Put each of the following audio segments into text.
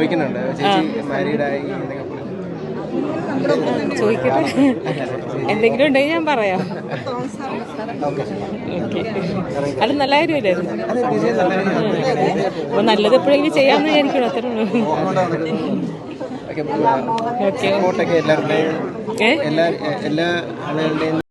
ചോദിക്കുന്നുണ്ട് ചേച്ചി മാരീഡായി ചോദിക്കട്ടെ, എന്തെങ്കിലും ഉണ്ടെങ്കിൽ ഞാൻ പറയാം. അത് നല്ല കാര്യമല്ലായിരുന്നു. അപ്പൊ നല്ലത് എപ്പോഴെങ്കിലും ചെയ്യാമെന്ന് വിചാരിക്കണം. അത്രേ എല്ലാ ആളുകളുടെയും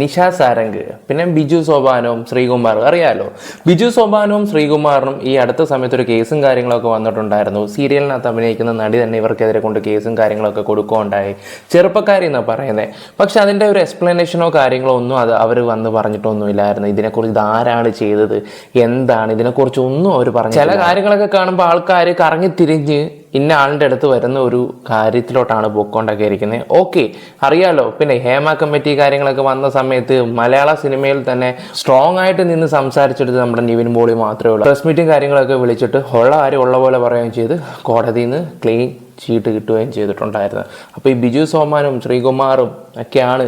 നിഷ സാരംഗ്, പിന്നെ ബിജു സോപാനവും ശ്രീകുമാറും അറിയാലോ. ബിജു സോപാനവും ശ്രീകുമാറിനും ഈ അടുത്ത സമയത്ത് ഒരു കേസും കാര്യങ്ങളൊക്കെ വന്നിട്ടുണ്ടായിരുന്നു. സീരിയലിനകത്ത് അഭിനയിക്കുന്ന നടി തന്നെ ഇവർക്കെതിരെ കൊണ്ട് കേസും കാര്യങ്ങളൊക്കെ കൊടുക്കുകയുണ്ടായി. ചെറുപ്പക്കാരി എന്നാണ് പറയുന്നത്. പക്ഷെ അതിൻ്റെ ഒരു എക്സ്പ്ലനേഷനോ കാര്യങ്ങളോ ഒന്നും അവർ വന്ന് പറഞ്ഞിട്ടൊന്നുമില്ലായിരുന്നു. ഇതിനെക്കുറിച്ച് ഇതാരാണ് ചെയ്തത്, എന്താണ്, ഇതിനെക്കുറിച്ച് ഒന്നും അവർ പറഞ്ഞു. ചില കാര്യങ്ങളൊക്കെ കാണുമ്പോൾ ആൾക്കാർ കറങ്ങി തിരിഞ്ഞ് ഇന്ന ആളിൻ്റെ അടുത്ത് വരുന്ന ഒരു കാര്യത്തിലോട്ടാണ് പോയിക്കൊണ്ടൊക്കെ ഇരിക്കുന്നത്. ഓക്കെ, അറിയാലോ. പിന്നെ ഹേമ കമ്മിറ്റി കാര്യങ്ങളൊക്കെ വന്ന സമയത്ത് മലയാള സിനിമയിൽ തന്നെ സ്ട്രോങ് ആയിട്ട് നിന്ന് സംസാരിച്ചെടുത്ത് നമ്മുടെ നിവിൻ പോളി മാത്രമേ ഉള്ളൂ. പ്രസ് മീറ്റും കാര്യങ്ങളൊക്കെ വിളിച്ചിട്ട് ഉള്ള കാര്യം ഉള്ള പോലെ പറയുകയും ചെയ്ത് കോടതിയിൽ നിന്ന് ക്ലീൻ ചീട്ട് കിട്ടുകയും ചെയ്തിട്ടുണ്ടായിരുന്നു. അപ്പോൾ ഈ ബിജു സോമാനും ശ്രീകുമാറും ഒക്കെയാണ്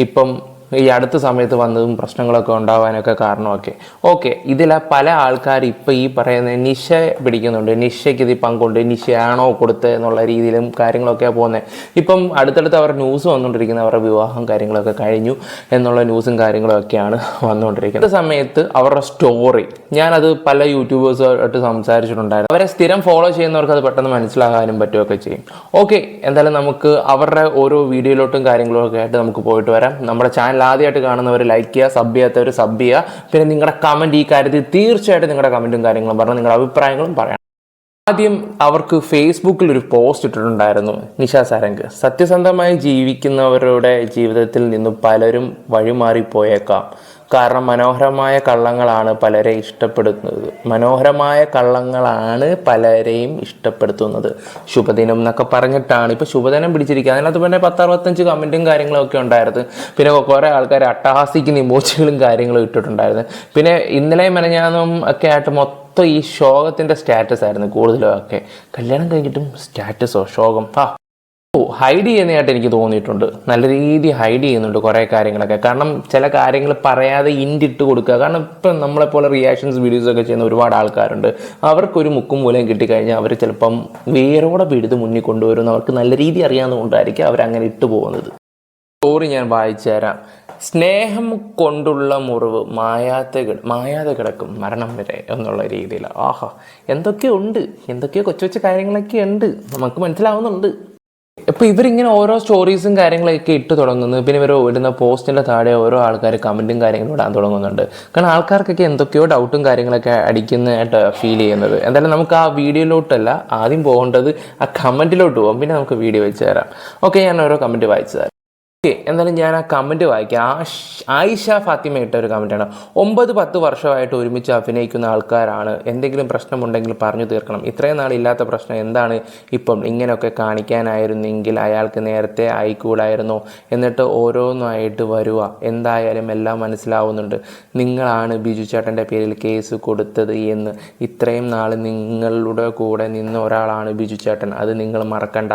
ഇപ്പം ഈ അടുത്ത സമയത്ത് വന്നതും പ്രശ്നങ്ങളൊക്കെ ഉണ്ടാവാനൊക്കെ കാരണമൊക്കെ. ഓക്കെ, ഇതിലെ പല ആൾക്കാർ ഇപ്പം ഈ പറയുന്ന നിഷ പിടിക്കുന്നുണ്ട്. നിഷയ്ക്ക് ഇത് പങ്കുണ്ട്, നിഷയാണോ കൊടുത്തത് എന്നുള്ള രീതിയിലും കാര്യങ്ങളൊക്കെ പോകുന്നത്. ഇപ്പം അടുത്തടുത്ത് അവരുടെ ന്യൂസ് വന്നുകൊണ്ടിരിക്കുന്നത് അവരുടെ വിവാഹം കാര്യങ്ങളൊക്കെ കഴിഞ്ഞു എന്നുള്ള ന്യൂസും കാര്യങ്ങളൊക്കെയാണ് വന്നുകൊണ്ടിരിക്കുന്നത്. സമയത്ത് അവരുടെ സ്റ്റോറി ഞാനത് പല യൂട്യൂബേഴ്സുമായിട്ട് സംസാരിച്ചിട്ടുണ്ടായിരുന്നു. അവരെ സ്ഥിരം ഫോളോ ചെയ്യുന്നവർക്ക് അത് പെട്ടെന്ന് മനസ്സിലാകാനും പറ്റുകയൊക്കെ ചെയ്യും. ഓക്കെ, എന്തായാലും നമുക്ക് അവരുടെ ഓരോ വീഡിയോയിലോട്ടും കാര്യങ്ങളൊക്കെ ആയിട്ട് നമുക്ക് പോയിട്ട് വരാം. നമ്മുടെ ചാനൽ ആദ്യമായിട്ട് കാണുന്നവർ ലൈക്ക് ചെയ്യുക, സബ് ചെയ്യാത്തവർ സബ് ചെയ്യുക. പിന്നെ നിങ്ങളുടെ കമൻറ്റ്, ഈ കാര്യത്തിൽ തീർച്ചയായിട്ടും നിങ്ങളുടെ കമൻറ്റും കാര്യങ്ങളും പറഞ്ഞാൽ നിങ്ങളുടെ അഭിപ്രായങ്ങളും പറയാം. ആദ്യം അവർക്ക് ഫേസ്ബുക്കിൽ ഒരു പോസ്റ്റ് ഇട്ടിട്ടുണ്ടായിരുന്നു നിഷ സാരംഗ്. സത്യസന്ധമായി ജീവിക്കുന്നവരുടെ ജീവിതത്തിൽ നിന്നും പലരും വഴിമാറിപ്പോയേക്കാം. കാരണം മനോഹരമായ കള്ളങ്ങളാണ് പലരെയും ഇഷ്ടപ്പെടുത്തുന്നത്. ശുഭദിനം എന്നൊക്കെ പറഞ്ഞിട്ടാണ് ഇപ്പോൾ ശുഭദിനം പിടിച്ചിരിക്കുക. അതിനകത്ത് പിന്നെ 10-65 കമൻറ്റും കാര്യങ്ങളൊക്കെ ഉണ്ടായിരുന്നു. പിന്നെ കുറേ ആൾക്കാർ അട്ടഹാസിക്കുന്ന ഇമോജികളും കാര്യങ്ങളും ഇട്ടിട്ടുണ്ടായിരുന്നു. പിന്നെ ഇന്നലെ മെനഞ്ഞാന്നും ഒക്കെ ആയിട്ട് മൊത്തം ഈ ശോകത്തിൻ്റെ സ്റ്റാറ്റസ് ആയിരുന്നു കൂടുതലും. ഒക്കെ കല്യാണം കഴിഞ്ഞിട്ടും സ്റ്റാറ്റസോ ശോകം ഹൈഡ് ചെയ്യുന്നതായിട്ട് എനിക്ക് തോന്നിയിട്ടുണ്ട്. നല്ല രീതിയിൽ ഹൈഡ് ചെയ്യുന്നുണ്ട് കുറേ കാര്യങ്ങളൊക്കെ. കാരണം ചില കാര്യങ്ങൾ പറയാതെ ഇൻഡിട്ട് കൊടുക്കുക. കാരണം ഇപ്പം നമ്മളെപ്പോലെ റിയാക്ഷൻസ് വീഡിയോസൊക്കെ ചെയ്യുന്ന ഒരുപാട് ആൾക്കാരുണ്ട്. അവർക്കൊരു മുക്കും മൂലയും കിട്ടിക്കഴിഞ്ഞാൽ അവർ ചിലപ്പം വേരോടെ പിഴുത് മുന്നിൽ കൊണ്ടുവരുമെന്ന് അവർക്ക് നല്ല രീതി അറിയാവുന്നതുകൊണ്ടായിരിക്കും അവരങ്ങനെ ഇട്ടു പോകുന്നത്. സ്റ്റോറി ഞാൻ വായിച്ചു തരാം. സ്നേഹം കൊണ്ടുള്ള മുറിവ് മായാതെ കിടക്കും മരണം വരെ എന്നുള്ള രീതിയിൽ. ആഹാ, എന്തൊക്കെയോ കൊച്ചു കാര്യങ്ങളൊക്കെ ഉണ്ട്, നമുക്ക് മനസ്സിലാവുന്നുണ്ട്. ഇപ്പോൾ ഇവരിങ്ങനെ ഓരോ സ്റ്റോറീസും കാര്യങ്ങളൊക്കെ ഇട്ട് തുടങ്ങുന്നു. പിന്നെ ഇവർ ഇടുന്ന പോസ്റ്റിൻ്റെ താഴെ ഓരോ ആൾക്കാർ കമൻറ്റും കാര്യങ്ങളും ഇടാൻ തുടങ്ങുന്നുണ്ട്. കാരണം ആൾക്കാർക്കൊക്കെ എന്തൊക്കെയോ ഡൗട്ടും കാര്യങ്ങളൊക്കെ അടിക്കുന്നതായിട്ട് ഫീൽ ചെയ്യുന്നത്. എന്തായാലും നമുക്ക് ആ വീഡിയോയിലോട്ടല്ല ആദ്യം പോകേണ്ടത്, ആ കമൻറ്റിലോട്ട് പോകും. പിന്നെ നമുക്ക് വീഡിയോ വെച്ച് തരാം. ഓക്കെ, ഞാൻ ഓരോ കമൻറ്റ് വായിച്ചു തരാം. എന്നാലും ഞാൻ ആ കമൻറ്റ് വായിക്കാം. ആയിഷ ഫാത്തിമ ഇട്ട ഒരു കമൻറ്റാണ്. 9-10 വർഷമായിട്ട് ഒരുമിച്ച് അഭിനയിക്കുന്ന ആൾക്കാരാണ്. എന്തെങ്കിലും പ്രശ്നമുണ്ടെങ്കിൽ പറഞ്ഞു തീർക്കണം. ഇത്രയും നാളില്ലാത്ത പ്രശ്നം എന്താണ് ഇപ്പം ഇങ്ങനെയൊക്കെ കാണിക്കാനായിരുന്നെങ്കിൽ അയാൾക്ക് നേരത്തെ ആയിക്കൂടായിരുന്നോ? എന്നിട്ട് ഓരോന്നായിട്ട് വരുക. എന്തായാലും എല്ലാം മനസ്സിലാവുന്നുണ്ട്. നിങ്ങളാണ് ബിജു ചേട്ടൻ്റെ പേരിൽ കേസ് കൊടുത്തത് എന്ന്. ഇത്രയും നാൾ നിങ്ങളുടെ കൂടെ നിന്ന ഒരാളാണ് ബിജു ചേട്ടൻ, അത് നിങ്ങൾ മറക്കണ്ട.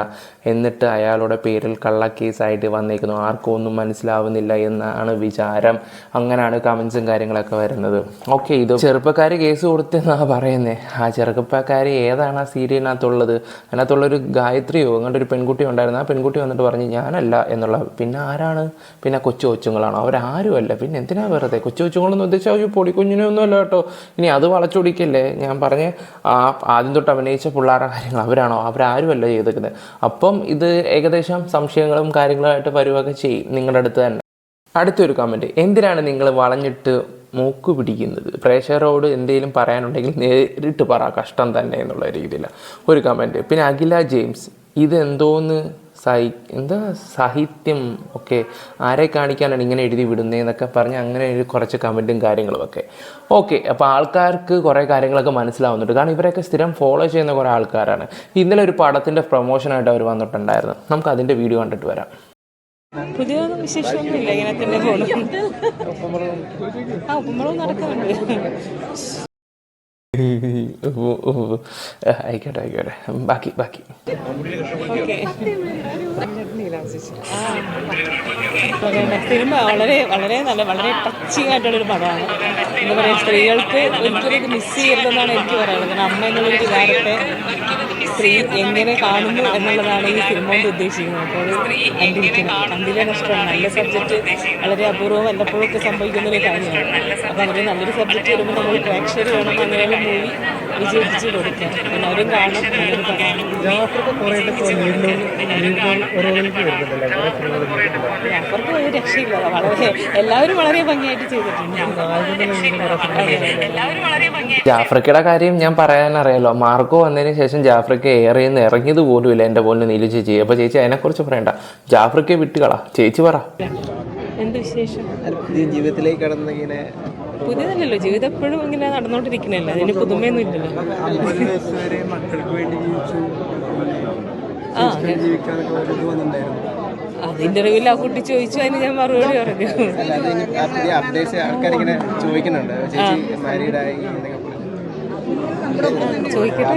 എന്നിട്ട് അയാളുടെ പേരിൽ കള്ളക്കേസായിട്ട് വന്നേക്കുന്നു. ആർക്കും ഒന്നും മനസ്സിലാവുന്നില്ല എന്നാണ് വിചാരം. അങ്ങനെയാണ് കമൻസും കാര്യങ്ങളൊക്കെ വരുന്നത്. ഓക്കെ, ഇത് ചെറുപ്പക്കാർ കേസ് കൊടുത്തെന്നാണ് പറയുന്നത്. ആ ചെറുപ്പക്കാർ ഏതാണ് ആ സീരിയലിനകത്തുള്ളത്? അതിനകത്തുള്ളൊരു ഗായത്രിയോ അങ്ങോട്ട് ഒരു പെൺകുട്ടി ഉണ്ടായിരുന്നു. ആ പെൺകുട്ടി വന്നിട്ട് പറഞ്ഞു ഞാനല്ല എന്നുള്ള. പിന്നെ ആരാണ്? പിന്നെ കൊച്ചുങ്ങളാണോ? അവരാരുമല്ല. പിന്നെ എന്തിനാ വെറുതെ കൊച്ചുങ്ങളെന്ന് ഉദ്ദേശിച്ചാൽ പൊടിക്കുഞ്ഞിനൊന്നും അല്ല കേട്ടോ. ഇനി അത് വളച്ചൊടിക്കല്ലേ. ഞാൻ പറഞ്ഞ് ആദ്യം തൊട്ട് അഭിനയിച്ച പിള്ളേരുടെ കാര്യങ്ങൾ അവരാണോ? അവരാരുമല്ല ചെയ്തേക്കുന്നത്. അപ്പം ഇത് ഏകദേശം സംശയങ്ങളും കാര്യങ്ങളുമായിട്ട് വരുവൊക്കെ ചെയ്യും നിങ്ങളുടെ അടുത്ത് തന്നെ. അടുത്തൊരു കമൻറ്റ്, എന്തിനാണ് നിങ്ങൾ വളഞ്ഞിട്ട് മൂക്ക് പിടിക്കുന്നത്? പ്രേക്ഷകരോട് എന്തെങ്കിലും പറയാനുണ്ടെങ്കിൽ നേരിട്ട് പറ, കഷ്ടം തന്നെ എന്നുള്ള രീതിയിൽ ഒരു കമൻറ്റ്. പിന്നെ അഖില ജെയിംസ്, ഇതെന്തോന്ന് സാഹിത്യം ഒക്കെ ആരെ കാണിക്കാനാണ് ഇങ്ങനെ എഴുതി വിടുന്നതെന്നൊക്കെ പറഞ്ഞ് അങ്ങനെ കുറച്ച് കമൻറ്റും കാര്യങ്ങളും ഒക്കെ. ഓക്കെ, അപ്പോൾ ആൾക്കാർക്ക് കുറേ കാര്യങ്ങളൊക്കെ മനസ്സിലാവുന്നുണ്ട്. കാരണം ഇവരൊക്കെ സ്ഥിരം ഫോളോ ചെയ്യുന്ന കുറേ ആൾക്കാരാണ്. ഇന്നലെ ഒരു പടത്തിൻ്റെ പ്രൊമോഷനായിട്ട് അവർ വന്നിട്ടുണ്ടായിരുന്നു. നമുക്ക് അതിൻ്റെ വീഡിയോ കണ്ടിട്ട് വരാം. പുതിയ വിശേഷമൊന്നുമില്ല. ഇങ്ങനെ തന്നെ പോകണം. ഉപ്പുമ്പളവും നടക്കുന്നുണ്ട്. ആയിക്കോട്ടെ ആയിക്കോട്ടെ, ബാക്കി ബാക്കി. ഓക്കെ. സിനിമ വളരെ വളരെ നല്ല, വളരെ ടച്ചിങ് ആയിട്ടുള്ളൊരു പടമാണ്. എന്താ പറയുക, സ്ത്രീകൾക്ക് ഒരിക്കലും ഇത് മിസ് ചെയ്യരുതെന്നാണ് എനിക്ക് പറയാനുള്ളത്. കാരണം അമ്മ എന്നുള്ളൊരു വികാരത്തെ സ്ത്രീ എങ്ങനെ കാണുന്നു എന്നുള്ളതാണ് ഈ സിനിമ കൊണ്ട് ഉദ്ദേശിക്കുന്നത്. അപ്പോൾ അത് കണ്ടില്ലേ നഷ്ടമാണ്. നല്ല സബ്ജക്റ്റ് വളരെ അപൂർവം വല്ലപ്പോഴും ഒക്കെ സംഭവിക്കുന്നൊരു കാര്യമാണ്. അപ്പോൾ അങ്ങനെ നല്ലൊരു സബ്ജക്റ്റ് വരുമ്പോൾ നമ്മൾ പ്രേക്ഷകർ വേണം അങ്ങനെയുള്ള മൂവി വിജയിപ്പിച്ച് കൊടുക്കാം. എല്ലാവരും കാണും. നല്ലൊരു പടമാണ്. അവർക്ക് ഒരു രക്ഷയില്ല. വളരെ എല്ലാവരും വളരെ ഭംഗിയായിട്ട് ചെയ്തിട്ടുണ്ട്. ജാഫ്രിക്കയുടെ കാര്യം ഞാൻ പറയാനറിയാലോ. മാർക്കോ വന്നതിന് ശേഷം ജാഫ്രിക്ക ഏറിയിൽ നിന്ന് ഇറങ്ങിയത് പോലുമില്ല എൻ്റെ പോലെ നീലു ചേച്ചി. അപ്പോൾ ചേച്ചി അതിനെക്കുറിച്ച് പറയണ്ട, ജാഫ്രിക്കയെ വിട്ടുകളാ. ചേച്ചി പറ, എന്ത് വിശേഷം? ജീവിതത്തിലേക്ക് കടന്ന് ഇങ്ങനെ പുതിയതല്ലല്ലോ, ജീവിതം എപ്പോഴും ഇങ്ങനെ നടന്നുകൊണ്ടിരിക്കണല്ലോ, അതിന് പുതുമയൊന്നും ഇല്ലല്ലോ. അത് ഇന്റർവ്യൂവിൽ ആ കുട്ടി ചോദിച്ചു, അതിന് ഞാൻ മറുപടി പറഞ്ഞു. അപ്ഡേറ്റ്സ് ആൾക്കാരിങ്ങനെ ചോദിക്കുന്നുണ്ട്, ചേച്ചി മാരീഡായി എന്നൊക്കെ. ചോദിക്കട്ടെ,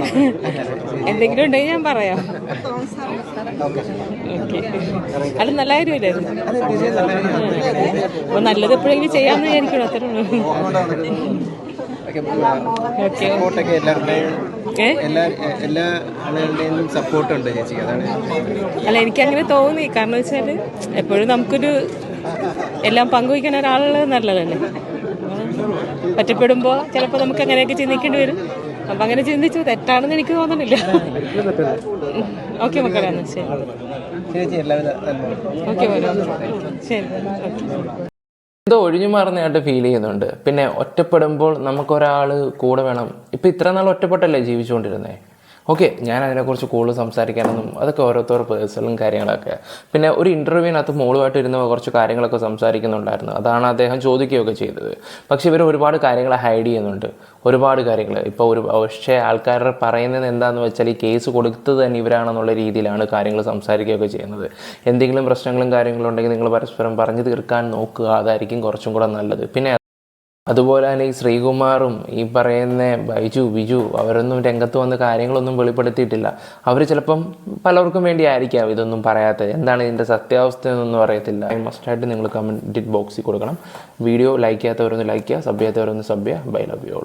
എന്തെങ്കിലും ഉണ്ടെങ്കിൽ ഞാൻ പറയാം. ഓക്കെ. അത് നല്ല കാര്യമില്ലായിരുന്നു. അപ്പോൾ നല്ലത് എപ്പോഴെങ്കിലും ചെയ്യാമെന്ന് വിചാരിക്കണം, അത്രേ ഉള്ളൂ. എല്ലാ ആളുകളുടെയും സപ്പോർട്ടുണ്ട് ചേച്ചി, അതാണ്. അല്ല, എനിക്കങ്ങനെ തോന്നി. കാരണം വെച്ചാൽ എപ്പോഴും നമുക്കൊരു എല്ലാം പങ്കുവയ്ക്കാൻ ഒരാളുള്ളത് നല്ലതല്ലേ. ഒറ്റപ്പെടുമ്പോൾ ചിലപ്പോൾ നമുക്ക് അങ്ങനെയൊക്കെ ചിന്തിക്കേണ്ടി വരും. അപ്പം അങ്ങനെ ചിന്തിച്ചു തെറ്റാണെന്ന് എനിക്ക് തോന്നുന്നില്ല. ഓക്കെ മക്കളെ, എന്നാൽ ശരി. ഓക്കെ ശരി. എന്തോ ഒഴിഞ്ഞു മാറുന്നതായിട്ട് ഫീൽ ചെയ്യുന്നുണ്ട്. പിന്നെ ഒറ്റപ്പെടുമ്പോൾ നമുക്കൊരാൾ കൂടെ വേണം. ഇപ്പം ഇത്ര നാൾ ഒറ്റപ്പെട്ടല്ലേ ജീവിച്ചുകൊണ്ടിരുന്നത്. ഓക്കെ, ഞാൻ അതിനെക്കുറിച്ച് കൂടുതൽ സംസാരിക്കാനൊന്നും, അതൊക്കെ ഓരോരുത്തർ പേഴ്സണലും കാര്യങ്ങളൊക്കെ. പിന്നെ ഒരു ഇൻ്റർവ്യൂവിനകത്ത് മോളുമായിട്ട് ഇരുന്ന് കുറച്ച് കാര്യങ്ങളൊക്കെ സംസാരിക്കുന്നുണ്ടായിരുന്നു. അതാണ് അദ്ദേഹം ചോദിക്കുകയൊക്കെ ചെയ്തത്. പക്ഷേ ഇവർ ഒരുപാട് കാര്യങ്ങൾ ഹൈഡ് ചെയ്യുന്നുണ്ട്, ഒരുപാട് കാര്യങ്ങൾ. ഇപ്പോൾ പക്ഷേ ആൾക്കാർ പറയുന്നത് എന്താണെന്ന് വെച്ചാൽ ഈ കേസ് കൊടുത്തത് തന്നെ ഇവരാണെന്നുള്ള രീതിയിലാണ് കാര്യങ്ങൾ സംസാരിക്കുകയൊക്കെ ചെയ്യുന്നത്. എന്തെങ്കിലും പ്രശ്നങ്ങളും കാര്യങ്ങളും ഉണ്ടെങ്കിൽ നിങ്ങൾ പരസ്പരം പറഞ്ഞു തീർക്കാൻ നോക്കുക, അതായിരിക്കും കുറച്ചും കൂടെ നല്ലത്. പിന്നെ അതുപോലെ തന്നെ ഈ ശ്രീകുമാറും ഈ പറയുന്ന ബിജു അവരൊന്നും രംഗത്ത് വന്ന് കാര്യങ്ങളൊന്നും വെളിപ്പെടുത്തിയിട്ടില്ല. അവർ ചിലപ്പം പലർക്കും വേണ്ടി ആയിരിക്കാം ഇതൊന്നും പറയാത്തത്. എന്താണ് ഇതിൻ്റെ സത്യാവസ്ഥ എന്നൊന്നും അറിയത്തില്ല. മസ്റ്റായിട്ട് നിങ്ങൾ കമൻറ്റ് ബോക്സിൽ കൊടുക്കണം. വീഡിയോ ലൈക്ക് ചെയ്യാത്തവരൊന്ന് ലൈക്ക് ചെയ്യുക, സബ് ചെയ്യാത്തവരൊന്ന് സബ് ചെയ്യുക. Bye, love you all.